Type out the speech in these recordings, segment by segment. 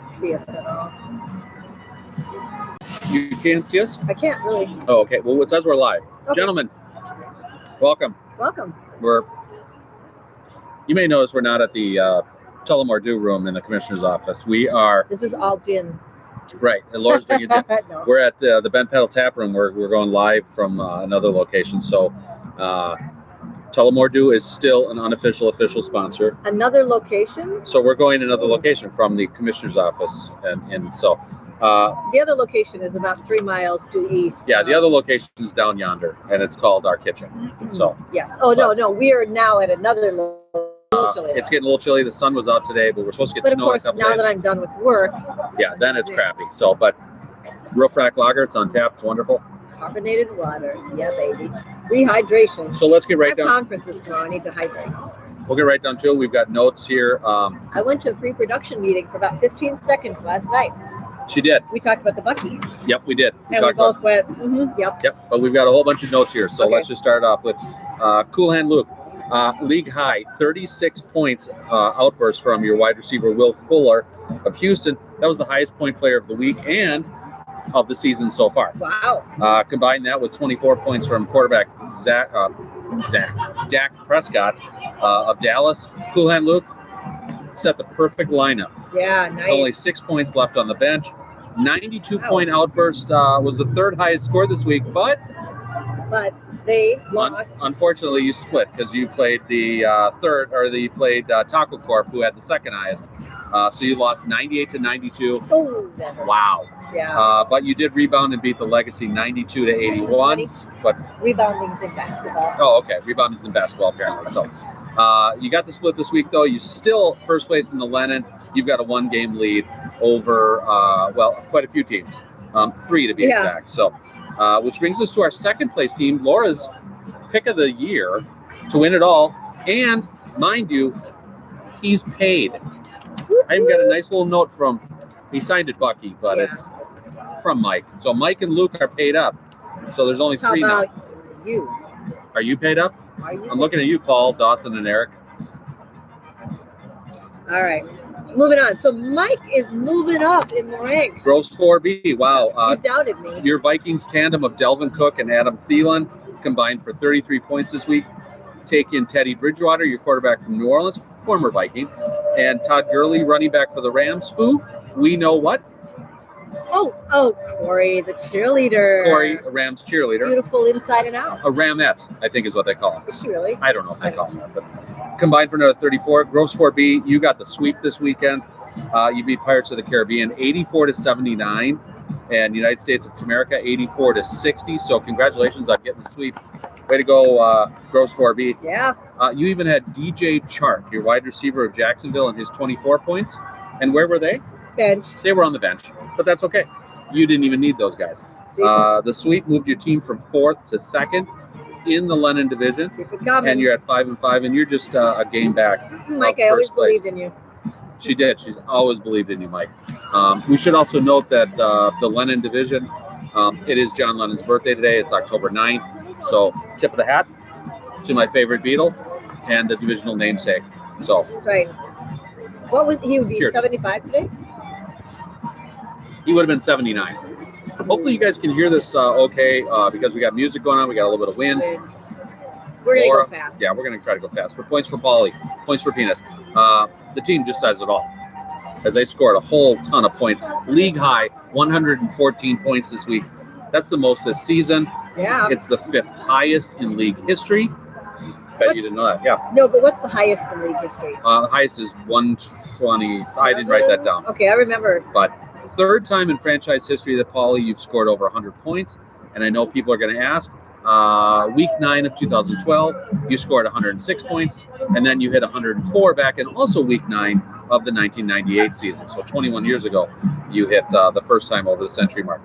See us at all. You can't see us? I can't really. Oh, okay. Well, it says we're live. Okay. Gentlemen, welcome. Welcome. You may notice we're not at the Tullamore Dew room in the commissioner's office. We are. This is all gin. Right. And Laura's drinking gin. No. We're at the Bent Pedal Tap Room. We're going live from another location. So Tullamore Dew is still an unofficial official sponsor. Another location? So we're going to another location from the commissioner's office. And so the other location is about 3 miles due east. Yeah, the other location is down yonder, and it's called our kitchen. So yes. Oh, no. We are now at another location. It's getting a little chilly. The sun was out today, but we're supposed to get snow in a couple now days. that I'm done with work. Yeah, then it's crappy. So, but Roof Rack Lager, it's on tap. It's wonderful. Carbonated water. Yeah, baby. Rehydration. So let's get right down. Conferences tomorrow. I need to hydrate. We'll get right down to it. We've got notes here. I went to a pre-production meeting for about 15 seconds last night. She did. We talked about the Bucky. Yep, we did. We both went, yep. Yep, but we've got a whole bunch of notes here. So let's just start off with Cool Hand Luke. League high, 36 points outburst from your wide receiver, Will Fuller of Houston. That was the highest point player of the week and of the season so far. Wow. Combine that with 24 points from quarterback Dak Prescott of Dallas. Cool Hand Luke set the perfect lineup. Yeah, nice. Only 6 points left on the bench. 92-point outburst was the third highest score this week, but they lost. Unfortunately, you split because you played the Taco Corp, who had the second highest. So you lost 98-92. Oh, that hurts. Wow. Yeah. But you did rebound and beat the Legacy 92-81. But rebounding's in basketball. Oh, okay. Rebounding's in basketball apparently. So you got the split this week, though. You still first place in the Lennon. You've got a 1-game lead over quite a few teams. 3 to be exact. So. Which brings us to our second place team, Laura's pick of the year to win it all. And mind you, he's paid. I even got a nice little note he signed it Bucky, but it's from Mike. So Mike and Luke are paid up. So there's only 3 now. How about you? Are you paid up? I'm looking at you, Paul, Dawson, and Eric. All right. Moving on. So Mike is moving up in the ranks. Gross 4B. Wow. You doubted me. Your Vikings tandem of Delvin Cook and Adam Thielen combined for 33 points this week. Take in Teddy Bridgewater, your quarterback from New Orleans, former Viking, and Todd Gurley, running back for the Rams, who we know what? Oh, Corey, the cheerleader. Corey, a Rams cheerleader. Beautiful inside and out. A Ramette, I think is what they call him. Is she really? I don't know if they call him that, but combined for another 34. Gross 4B, you got the sweep this weekend. You beat Pirates of the Caribbean 84-79, and United States of America 84-60. So congratulations on getting the sweep. Way to go, Gross 4B. Yeah. You even had DJ Chark, your wide receiver of Jacksonville, and his 24 points. And where were they? Benched. They were on the bench, but that's okay. You didn't even need those guys. The sweep moved your team from 4th to 2nd in the Lennon division. Keep it coming. And you're at 5-5, and you're just a game back. Mike, I always believed in you. She did. She's always believed in you, Mike. We should also note that the Lennon division, it is John Lennon's birthday today. It's October 9th. So tip of the hat to my favorite Beatle and the divisional namesake. So that's right. What was he? Would be 75 today? He would have been 79. Hopefully you guys can hear this okay because we got music going on. We got a little bit of wind. We're going to go fast. Yeah, we're going to try to go fast. But points for Paulie, points for Penis. The team just says it all, as they scored a whole ton of points. League high, 114 points this week. That's the most this season. Yeah. It's the 5th highest in league history. Bet you didn't know that. Yeah. No, but what's the highest in league history? The highest is 120. I didn't write that down. Okay, I remember. But 3rd time in franchise history that, Paulie, you've scored over 100 points. And I know people are going to ask, week 9 of 2012, you scored 106 points. And then you hit 104 back in also week 9 of the 1998 season. So 21 years ago, you hit the first time over the century mark.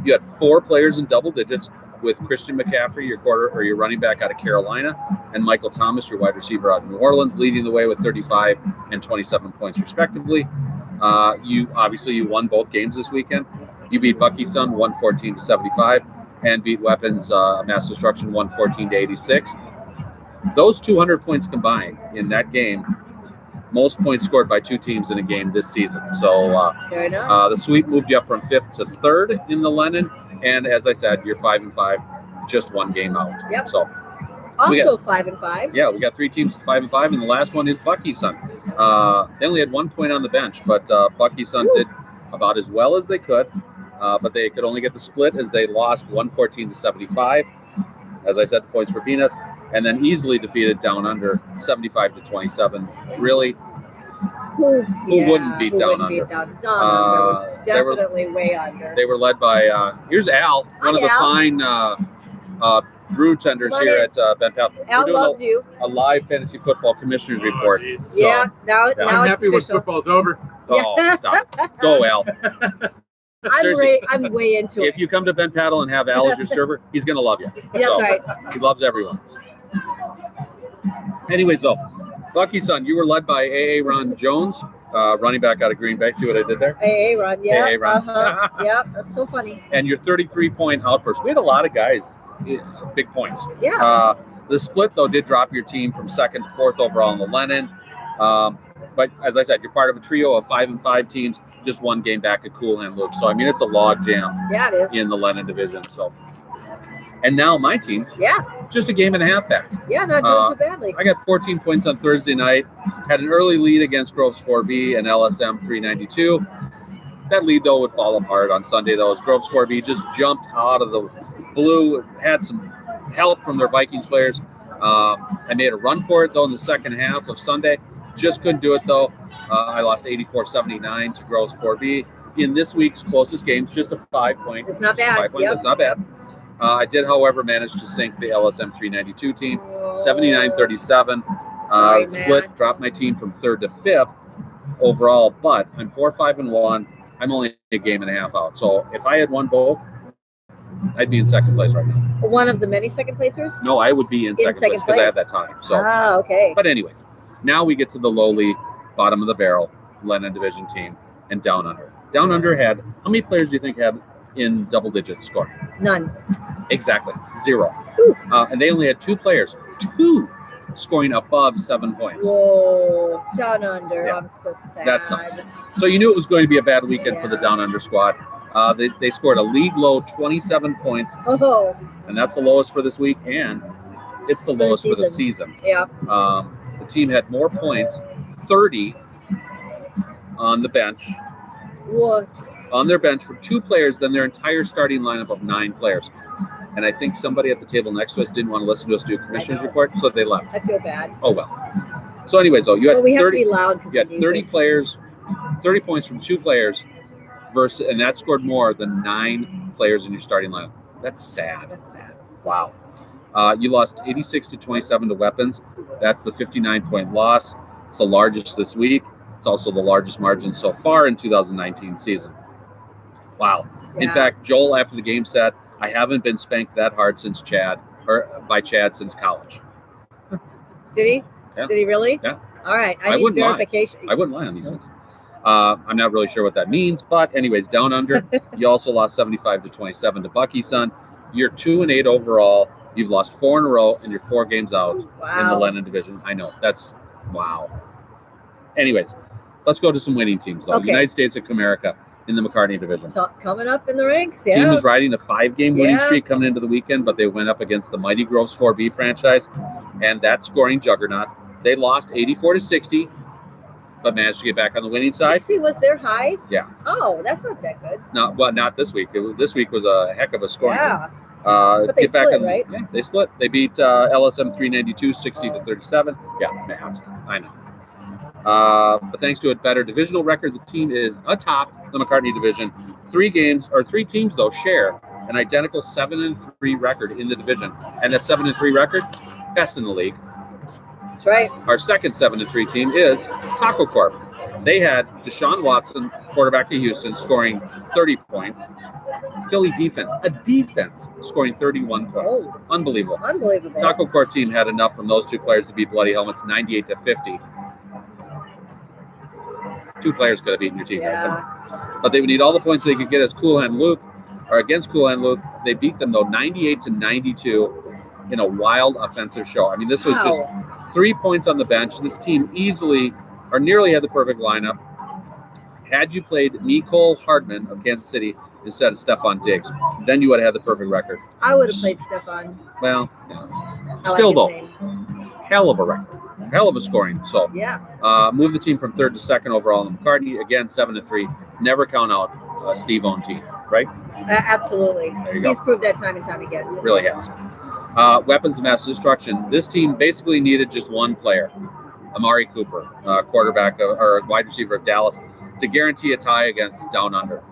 You had 4 players in double digits with Christian McCaffrey, your running back out of Carolina, and Michael Thomas, your wide receiver out of New Orleans, leading the way with 35 and 27 points respectively. You won both games this weekend. You beat Bucky's son 114-75 and beat Weapons Mass Destruction 114-86. Those 200 points combined in that game most points scored by two teams in a game this season. So Very nice. the sweep moved you up from 5th to 3rd in the Lennon, and as I said, you're 5-5, just one game out. Yep. So Also 5-5. yeah, we got 3 teams 5-5, and the last one is Bucky's son. They only had 1 point on the bench, but Bucky's son did about as well as they could, but they could only get the split as they lost 114-75. As I said, points for Peanuts, and then easily defeated Down Under 75-27. Really, who wouldn't beat Down Under? Down Under was definitely way under. They were led by here's Al, one of the fine brew tenders here at Ben Pal. Al loves you. A live fantasy football commissioners report. So, yeah, now I'm it's happy when official. football's over. Oh, stop. Go, Al. I'm way into it. If you come to Ben Paddle and have Al as your server, he's going to love you. That's right. He loves everyone. Anyways, though, Bucky's son, you were led by A.A. Ron Jones, running back out of Green Bay. See what I did there? AA run, yeah. AA run. Yeah, that's so funny. And your 33-point outburst. We had a lot of guys, big points. Yeah. The split, though, did drop your team from 2nd to 4th overall in the Lennon. But as I said, you're part of a trio of 5-5 teams, just one game back at Cool Hand Luke. So, I mean, it's a log jam Yeah, it is. in the Lennon division. So, and now my team, Yeah. just a game and a half back. Yeah, not doing too badly. I got 14 points on Thursday night, had an early lead against Groves 4B and LSM 392. That lead, though, would fall apart on Sunday, though, as Groves 4B just jumped out of the blue, had some help from their Vikings players. I made a run for it, though, in the second half of Sunday. Just couldn't do it, though. I lost 84-79 to Groves 4B. In this week's closest games, just a 5-point. It's not bad. 5 points, that's not bad. I did, however, manage to sink the LSM 392 team, 79-37. Sorry, Split, Matt. dropped my team from 3rd to 5th overall, but I'm 4-5-1. I'm only a game and a half out. So if I had won both, I'd be in 2nd place right now. One of the many second placers? No, I would be in second place because I had that time. So, okay. but anyways, now we get to the lowly bottom of the barrel Lennon division team and Down Under. Down Under had, how many players do you think had in double digits score? None. Exactly, 0. And they only had 2 players, scoring above 7 points. Whoa, Down Under. Yeah. I'm so sad. That sucks. So you knew it was going to be a bad weekend for the Down Under squad. They scored a league low 27 points, Oh, and that's the lowest for this week, and it's the lowest for the season. yeah. The team had more points, 30 on the bench, What? on their bench for 2 players than their entire starting lineup of 9 players. And I think somebody at the table next to us didn't want to listen to us do a commissioner's report, so they left. I feel bad. Oh, well. So anyways, though, you had Well, we have 30, to be loud. you had 30 players, 30 points from 2 players, and that scored more than 9 players in your starting lineup. That's sad. That's sad. Wow. You lost 86-27 to Weapons. That's the 59-point loss. It's the largest this week. It's also the largest margin so far in 2019 season. Wow. Yeah. In fact, Joel, after the game, said, I haven't been spanked that hard since Chad since college. Did he? Yeah. Did he really? Yeah. All right. I need wouldn't lie. verification. I wouldn't lie on these things. I'm not really sure what that means, but anyways, Down Under, you also lost 75-27 to Bucky's son. You're 2-8 overall. You've lost 4 in a row, and you're 4 games out in the Lennon division. I know. That's wow. Anyways, let's go to some winning teams, though. Okay. United States of America in the McCartney division. So, coming up in the ranks, yeah. Team was riding a 5-game winning streak coming into the weekend, but they went up against the mighty Groves 4B franchise, and that scoring juggernaut. They lost 84-60, but managed to get back on the winning side. 60 was their high? Yeah. Oh, that's not that good. Not this week. This week was a heck of a scoring. Yeah. But they split, right? Yeah, they split. They beat LSM 392 60-37. Yeah, Matt, I know. But thanks to a better divisional record, the team is atop the McCartney division. 3 teams though share an identical 7-3 record in the division, and that 7-3 record, best in the league. That's right. Our second 7-3 team is Taco Corp. They had Deshaun Watson, quarterback of Houston, scoring 30 points. Philly defense, scoring 31 points. Oh. Unbelievable. Unbelievable. Taco Corp team had enough from those 2 players to beat Bloody Helmets 98-50. 2 players could have beaten your team. Yeah. But they would need all the points they could get against Cool Hand Luke. They beat them, though, 98-92 in a wild offensive show. I mean, this was just 3 points on the bench. This team easily or nearly had the perfect lineup. Had you played Nicole Hardman of Kansas City instead of Stephon Diggs, then you would have had the perfect record. I would have played Stephon. Well, I still like though, his name. hell of a record, hell of a scoring. So Yeah. move the team from 3rd to 2nd overall in the McCartney. Again, 7-3. Never count out Steve on team, right? Absolutely. There you go. He's proved that time and time again. Really has. Weapons of mass destruction. This team basically needed just one player, Amari Cooper, quarterback or wide receiver of Dallas, to guarantee a tie against Down Under.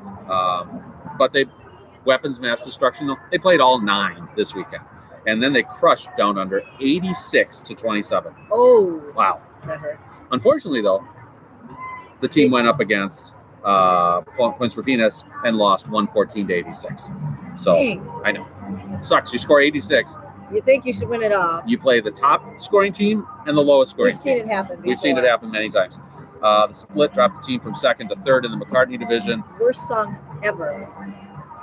But weapons of mass destruction, they played all 9 this weekend. And then they crushed Down Under 86-27. Oh. Wow. That hurts. Unfortunately, though, the team went up against Points for Penis and lost 114-86. So, Dang. I know. Sucks. You score 86. You think you should win it all. You play the top scoring team and the lowest scoring team. We've seen it happen before. We've seen it happen many times. The split dropped the team from 2nd to 3rd in the McCartney division. Worst song ever.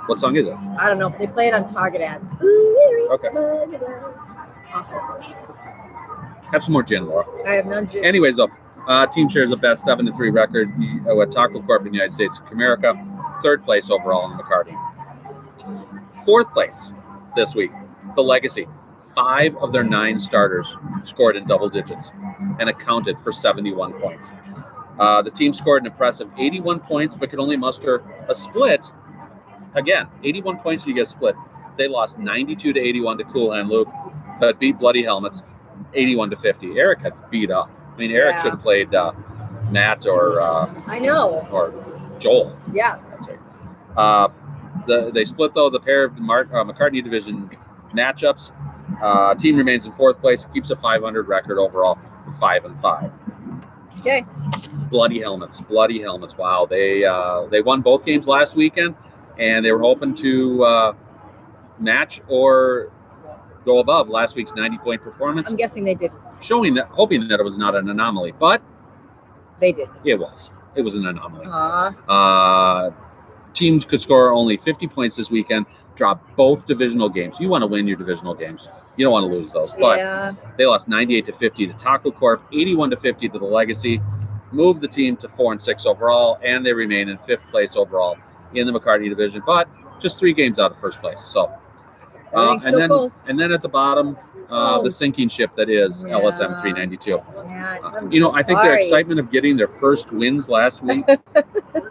What song is it? I don't know. They play it on Target ads. Okay. It's awful. Have some more gin, Laura. I have none. Anyways, though, team shares a best 7-3 record with Taco Corp in the United States of America. 3rd place overall in the McCartney. 4th place this week, the Legacy. 5 of their 9 starters scored in double digits and accounted for 71 points. The team scored an impressive 81 points, but could only muster a split. Again, 81 points you get a split. They lost 92-81 to Cool Hand Luke, but beat Bloody Helmets 81-50. Eric had beat up. I mean, Eric should have played Matt or I know. Or Joel. Yeah. That's it. They split though the pair of McCartney division matchups. Team remains in 4th place, keeps a 500 record overall, 5-5. Okay. Bloody Helmets. Wow, they won both games last weekend, and they were hoping to match or go above last week's 90-point performance. I'm guessing they didn't. Hoping that it was not an anomaly, but they didn't. It was. It was an anomaly. Aww. Teams could score only 50 points this weekend, drop both divisional games. You want to win your divisional games. You don't want to lose those. But they lost 98-50 to Taco Corp, 81-50 to the Legacy, moved the team to 4-6 overall, and they remain in 5th place overall in the McCartney division, but just 3 games out of 1st place. So, and then at the bottom, the sinking ship that is LSM 392. Yeah, I think their excitement of getting their first wins last week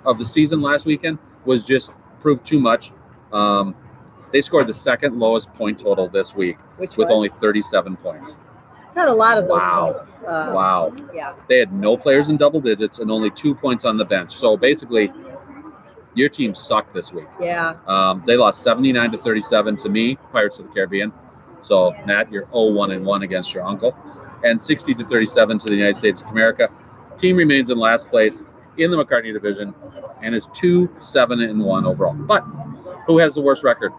of the season last weekend was just proved too much. They scored the 2nd lowest point total this week with only 37 points. It's not a lot of those points. Wow. Yeah. They had no players in double digits and only 2 points on the bench. So basically, your team sucked this week. Yeah. They lost 79-37 to me, Pirates of the Caribbean. So, Matt, you're 0-1-1 against your uncle. And 60-37 to the United States of America. Team remains in last place in the McCartney division and is 2-7-1 overall. But who has the worst record?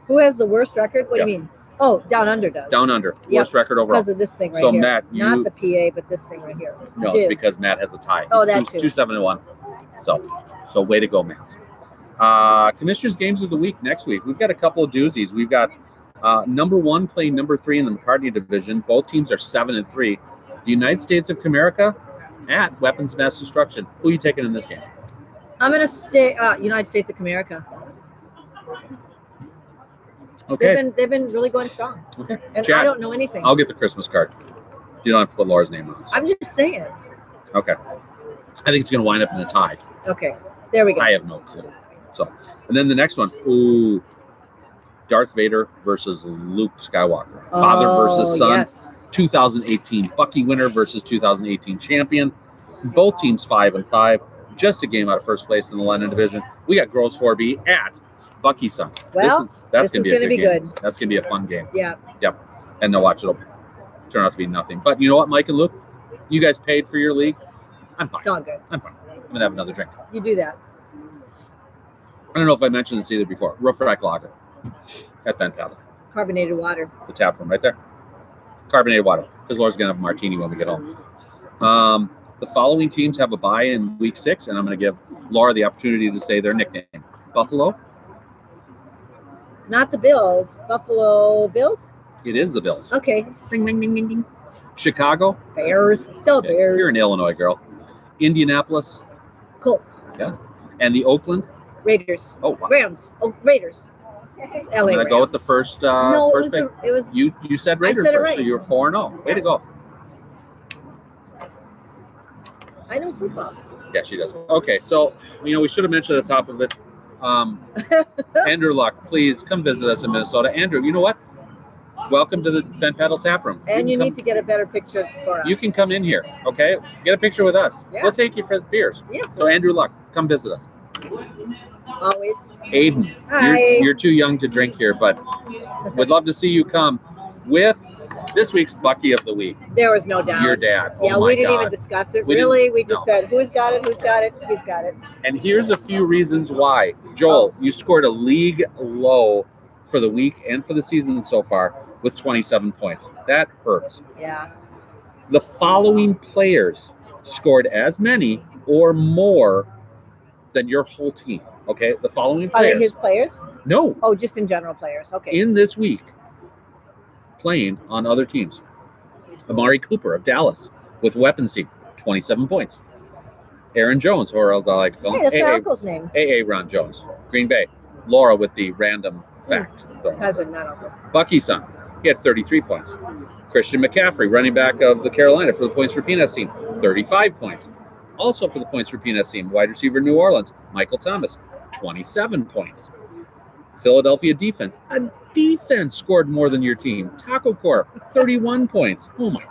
Who has the worst record? What do you mean? Oh, Down Under does. Down Under. Worst record overall. Because of this thing right here. So, Matt, not the PA, but this thing right here. No, it's because Matt has a tie. Oh, that's 2-7-1. So way to go, Matt. Commissioners' games of the week next week. We've got a couple of doozies. We've got number 1 playing number 3 in the McCartney division. Both teams are 7-3. The United States of America at Weapons of Mass Destruction. Who are you taking in this game? I'm going to stay United States of America. Okay. They've been really going strong. Okay. And Chat, I don't know anything. I'll get the Christmas card. You don't have to put Laura's name on it. So. I'm just saying. Okay. I think it's going to wind up in a tie. Okay. There we go. I have no clue. So, and then the next one. Ooh. Darth Vader versus Luke Skywalker. Father versus son. Yes. 2018 Bucky winner versus 2018 champion. Both teams 5-5. Just a game out of 1st place in the London division. We got Gross 4B at Bucky's son. Well, that's going to be good. That's going to be a fun game. Yeah. Yep. And now watch, it'll turn out to be nothing. But you know what, Mike and Luke? You guys paid for your league. I'm fine. It's all good. I'm fine. I'm going to have another drink. You do that. I don't know if I mentioned this either before. Roof Rack Lager at Ben Paddle. Carbonated water. The tap room right there. Carbonated water. Because Laura's going to have a martini when we get home. The following teams have a bye in week 6, and I'm going to give Laura the opportunity to say their nickname. Buffalo. It's not the Bills. Buffalo Bills? It is the Bills. Okay. Ding, ding, ding, ding, ding. Chicago. Bears. Still Bears. You're an Illinois girl. Indianapolis, Colts. yeah, and the Oakland. Raiders. Oh, wow. Rams. Oh, Raiders. It's LA I'm gonna Rams. go with the first. No, first pick. it was. You said Raiders said it first, right. so you were 4-0. Way to go. I know football. Yeah, she does. Okay, so we should have mentioned at the top of it. Andrew Luck, please come visit us in Minnesota. Andrew, you know what? Welcome to the Ben Paddle Tap Room. And you need to get a better picture for us. You can come in here, okay? Get a picture with us. Yeah. We'll take you for the beers. Yes. So Andrew Luck, come visit us. Always. Aiden, Hi. you're too young to drink here, but we'd love to see you come with this week's Bucky of the Week. There was no doubt. Your dad. Yeah, Oh we my didn't God. even discuss it. We We just no. said, who's got it? Who's got it? He's got it. And here's a few reasons why. Joel, you scored a league low for the week and for the season so far with 27 points. That hurts. Yeah. The following players scored as many or more than your whole team. Okay, the following Are players. they his players? No, Oh, just in general players. Okay. in this week, playing on other teams. Amari Cooper of Dallas with weapons team, 27 points. Aaron Jones, or as I like to call Hey, him, that's my AA uncle's name. Ron Jones, Green Bay. Laura with the random fact. Cousin, not uncle. Bucky's son, he had 33 points. Christian McCaffrey, running back of the Carolina for the Points for Peanuts team, 35 points. Also for the Points for Peanuts team, wide receiver New Orleans, Michael Thomas, 27 points. Philadelphia defense, a defense scored more than your team. Taco Corp, 31 points. Oh my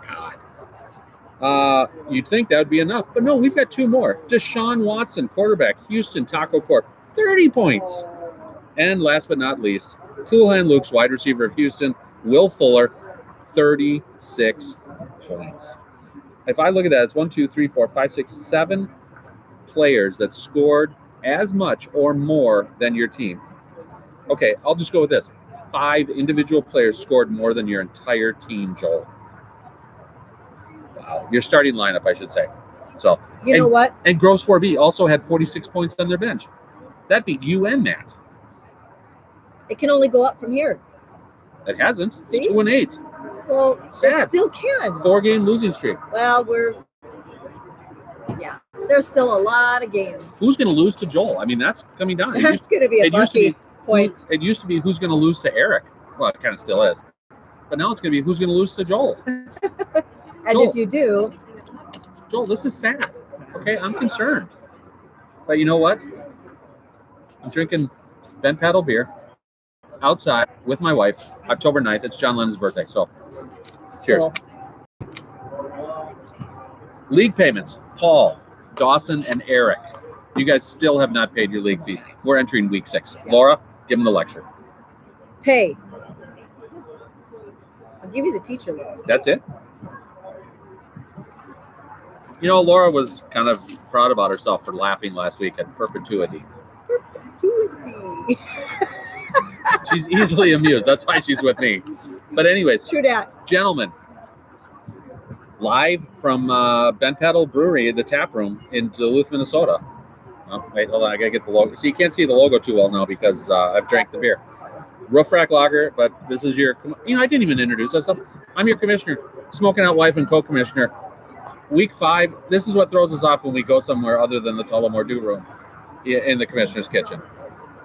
God. You'd think that would be enough, but no, we've got two more. Deshaun Watson, quarterback, Houston Taco Corp, 30 points. And last but not least, Cool Hand Luke's wide receiver of Houston, Will Fuller, 36 points. If I look at that, it's 1, 2, 3, 4, 5, 6, 7 players that scored as much or more than your team. Okay, I'll just go with this. 5 individual players scored more than your entire team, Joel. Wow. Your starting lineup, I should say. So You know what? And Gross 4B also had 46 points on their bench. That beat you and Matt. It can only go up from here. It hasn't. See? It's 2-8. Well, Sad. it still can. 4-game losing streak. Well, there's still a lot of games. Who's going to lose to Joel? I mean, that's coming down. That's going to be a Bucky point. It used to be who's going to lose to Eric. Well, it kind of still is. But now it's going to be who's going to lose to Joel. And Joel. if you do, Joel, this is sad. Okay, I'm concerned. But you know what? I'm drinking Ben Paddle beer outside with my wife, October 9th. It's John Lennon's birthday. So, cheers. cool. League payments. Paul, Dawson, and Eric. You guys still have not paid your league fees. We're entering week 6. Yeah. Laura, give them the lecture. Pay. I'll give you the teacher loan. That's it? You know, Laura was kind of proud about herself for laughing last week at perpetuity. Perpetuity. She's easily amused. That's why she's with me. But anyways, True that. gentlemen, live from Ben Paddle Brewery, the tap room in Duluth, Minnesota. Oh, wait, hold on. I got to get the logo. So you can't see the logo too well now because I've drank the beer. Roof Rack Lager, but this is your, I didn't even introduce myself. I'm your commissioner, Smoking Out Wife and co-commissioner. Week 5, this is what throws us off when we go somewhere other than the Tullamore Dew room in the commissioner's kitchen.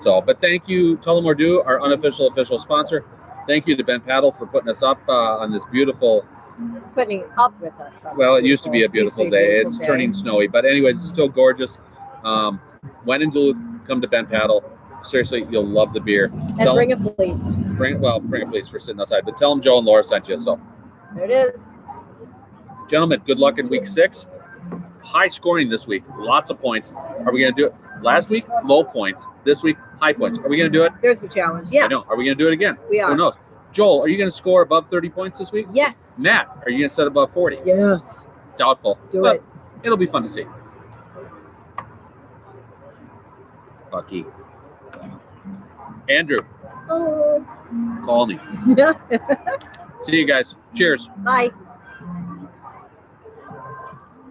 So, but thank you, Tullamore Dew, our unofficial official sponsor. Thank you to Ben Paddle for putting us up on this beautiful. Putting up with us. Well, it used to be a beautiful day. It's day. turning snowy, but anyways, it's still gorgeous. When in Duluth, come to Ben Paddle. Seriously, you'll love the beer. And bring a fleece. Bring a fleece for sitting outside. But tell them Joe and Laura sent you. So, There it is. gentlemen, good luck in week 6. High scoring this week. Lots of points. Are we going to do it? Last week, low points. This week, high points. Are we going to do it? There's the challenge. Yeah. I know. Are we going to do it again? We are. Who knows? Joel, are you going to score above 30 points this week? Yes. Matt, are you going to set above 40? Yes. Doubtful. Do But it. It'll be fun to see. Bucky. Andrew, Oh. call me. See you guys. Cheers. Bye.